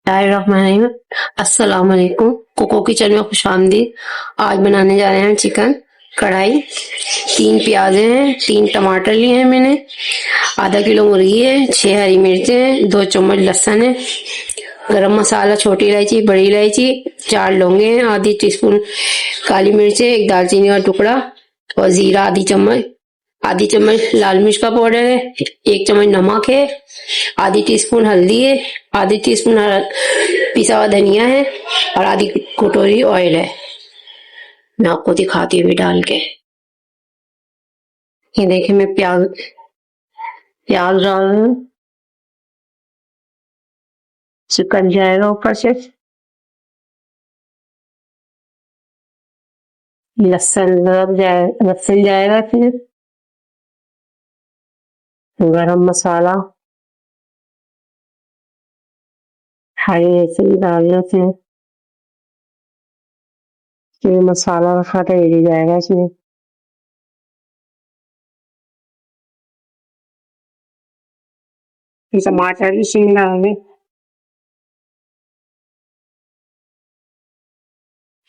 बिस्मिल्लाहिर्रहमानिर्रहीम। अस्सलाम वालेकुम। कोको किचन में खुशामदीद। आज बनाने जा रहे हैं चिकन कढ़ाई। 3 प्याज हैं, 3 टमाटर लिए हैं मैंने, आधा किलो मुर्गी है, 6 हरी मिर्चें हैं, 2 चम्मच लहसुन है, गरम मसाला, छोटी इलायची, बड़ी इलायची, 4 लौंगे हैं, आधी टीस्पून काली मिर्च है, 1 दालचीनी का टुकड़ा और जीरा आधी चम्मच लाल मिर्च का पाउडर है, 1 चम्मच नमक है, आधी टीस्पून हल्दी है, आधी टीस्पून पिसा हुआ धनिया है और आधी कटोरी ऑयल है। मैं आपको दिखाती हूँ डाल के। ये देखिए मैं प्याज डाल रही हूँ, चिकन जाएगा ऊपर से। लहसुन जाएगा, फिर गरम मसाला, हरी मिर्च डालना, फिर मसाला रखा था ये जाएगा इसमें। फिर टमाटर भी इसमें डालेंगे,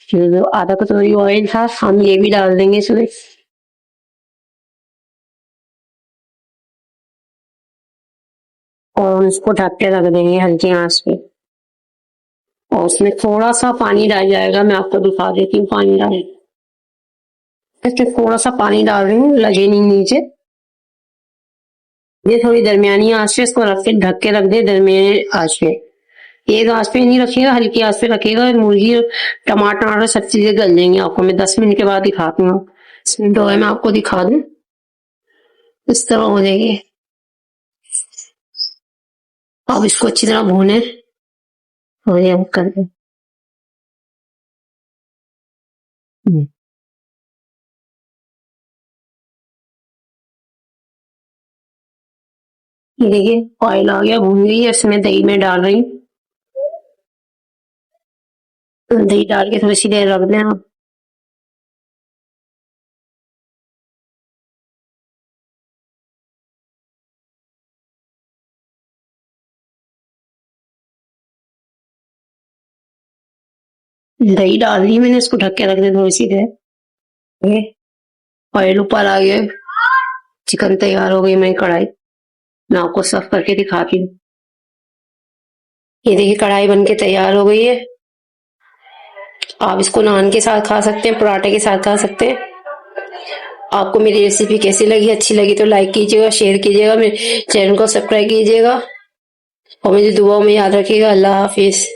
फिर जो आधा कटोरी ऑयल था हम ये भी डाल देंगे इसमें। और इसको ढक के रख देंगे हल्की आंच पे। और उसमें थोड़ा सा पानी डाल जाएगा, मैं आपको दिखा देती हूँ पानी डाल। इसमें थोड़ा सा पानी डाल रही हूँ, लगे नहीं नीचे। ये थोड़ी दरमियानी आंच पे इसको रख के ढक के रख दे, दरमियानी आंच पे। एक आंच पे नहीं रखिएगा, हल्की आंच पे रखिएगा। मुर्गी टमाटर सब चीजें गल जाएंगी। आपको मैं 10 मिनट के बाद दिखाती हूँ। इसमें मैं आपको दिखा दूं, इस तरह हो जाएगी। अब इसको अच्छी तरह भूने और ये कर दे। ये देखिए ऑयल आ गया, भून गई है। इसमें दही में डाल रही हूँ, दही डाल के थोड़ी सी देर रख दें आप। दही डाल दी मैंने, इसको ढक के रख दे थोड़ी सी देर। ये ऑयल ऊपर आ गया, चिकन तैयार हो गई। मैं कढ़ाई मैं आपको सर्व करके दिखाती हूँ। ये देखिए कढ़ाई बनके तैयार हो गई है। आप इसको नान के साथ खा सकते हैं, पराठे के साथ खा सकते हैं। आपको मेरी रेसिपी कैसी लगी? अच्छी लगी तो लाइक कीजिएगा, शेयर कीजिएगा, मेरे चैनल को सब्सक्राइब कीजिएगा और मुझे दुआ में याद रखिएगा। अल्लाह हाफिज।